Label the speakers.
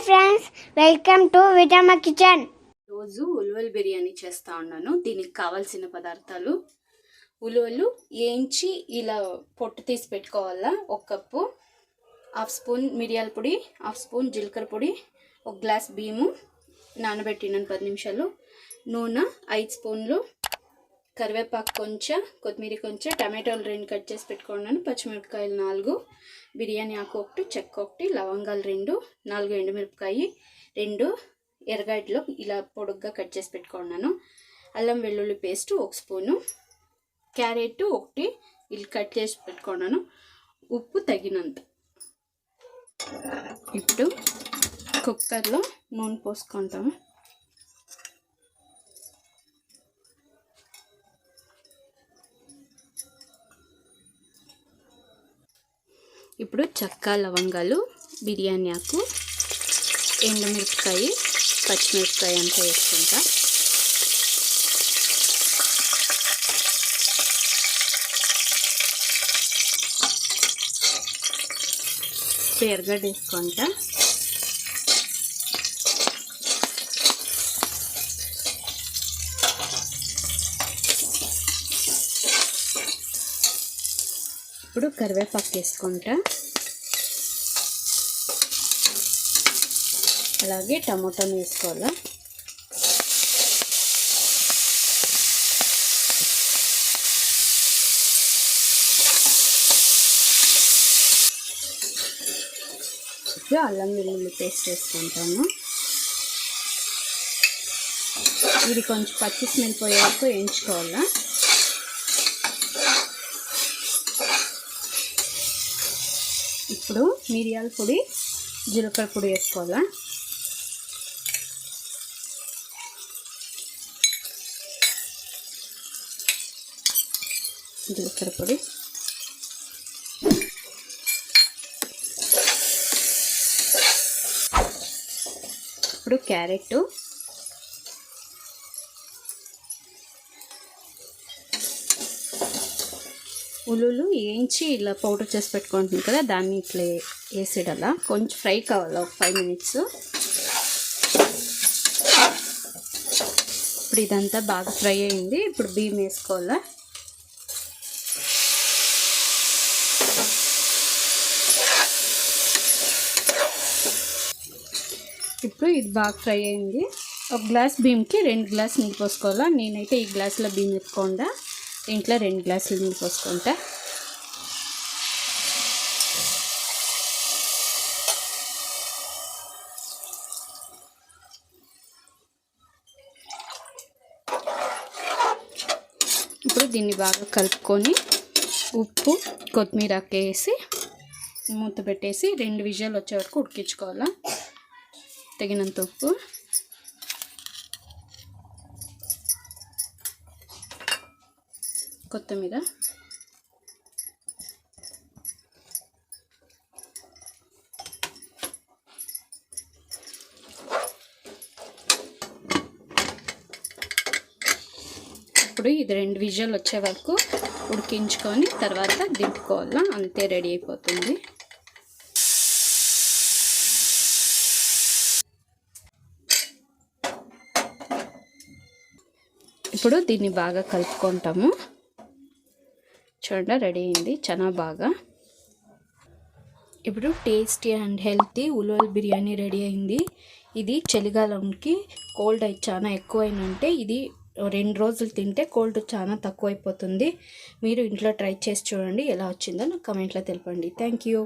Speaker 1: Friends, welcome to Vijamma kitchen.
Speaker 2: రోజు ఉలవల బిర్యానీ చేస్తా ఉన్నాను. దీనికి కావాల్సిన పదార్థాలు: ఉలవలు వేయించి ఇలా పొట్టు తీసి పెట్టుకోవాలా, 1 కప్పు, 1/2 స్పూన్ మిరియాల పొడి, 1/2 స్పూన్ జీలకర్ర పొడి, 1 గ్లాస్ బియ్యము నానబెట్టినాను 10 నిమిషాలు, నూనె 5 స్పూన్లు, కరివేపాకు కొంచెం, కొత్తిమీర కొంచెం, టమాటోలు 2 కట్ చేసి పెట్టుకున్నాను, పచ్చిమిరపకాయలు 4, బిర్యానీ ఆకు 1, చెక్క 1, లవంగాలు 2, 4 ఎండుమిరపకాయ, 2 ఎర్రగడ్డలు ఇలా పొడుగ్గా కట్ చేసి పెట్టుకున్నాను, అల్లం వెల్లుల్లి పేస్ట్ 1 స్పూను, క్యారెట్ 1 ఇలా కట్ చేసి పెట్టుకున్నాను, ఉప్పు తగినంత. ఇప్పుడు కుక్కర్లో నూనె పోసుకుంటాము. ఇప్పుడు చెక్క, లవంగాలు, బిర్యానీ ఆకు, ఎండుమిరపకాయ, పచ్చిమిరపకాయ అంతా వేసుకుంటా. ఎర్రగడ్డ వేసుకుంటా. ఇప్పుడు కరివేపాకు వేసుకుంటా. అలాగే టమోటాను వేసుకోవాలా. ఇప్పుడు అల్లం వెల్లుల్లి పేస్ట్ వేసుకుంటాము. ఇది కొంచెం పచ్చి స్మెల్ పోయే వరకు వేయించుకోవాలా. ఇప్పుడు మిరియాల పొడి, జీలకర్ర పొడి వేసుకోవాలా. జీలకర్ర పొడి, ఇప్పుడు క్యారెట్, ఉల్లులు వేయించి ఇలా పౌడర్ చేసి పెట్టుకుంటుంది కదా, దాన్ని ఇట్లా వేసేడలా. కొంచెం ఫ్రై కావాలి, ఒక 5 మినిట్స్. ఇప్పుడు ఇదంతా బాగా ఫ్రై అయింది. ఇప్పుడు బియ్యం వేసుకోవాలా. ఇప్పుడు ఇది బాగా ఫ్రై అయింది. 1 గ్లాస్ బియ్యంకి 2 గ్లాస్ నీళ్ళు పోసుకోవాలా. నేనైతే ఈ గ్లాసులో బియ్యం ఎత్తుకోండా, ఇంట్లో 2 గ్లాసులు నీళ్ళు పోసుకుంటా. ఇప్పుడు దీన్ని బాగా కలుపుకొని ఉప్పు, కొత్తిమీర వేసి మూత పెట్టేసి 2 విజిల్ వచ్చే వరకు ఉడికించుకోవాలా. తగినంత ఉప్పు, కొత్తిమీర, ఇప్పుడు ఇది 2 విజిల్ వచ్చే వరకు ఉడికించుకొని తర్వాత దింపుకోవాలా. అంతే, రెడీ అయిపోతుంది. ఇప్పుడు దీన్ని బాగా కలుపుకుంటాము. చూడండి, రెడీ అయింది చాలా బాగా. ఇప్పుడు టేస్టీ అండ్ హెల్తీ ఉలవల బిర్యానీ రెడీ అయింది. ఇది చలికాలంకి కోల్డ్ అయితే చాలా ఎక్కువైనంటే ఇది 2 రోజులు తింటే కోల్డ్ చాలా తక్కువైపోతుంది. మీరు ఇంట్లో ట్రై చేసి చూడండి, ఎలా వచ్చిందో నాకు కమెంట్లో తెలపండి. Thank you.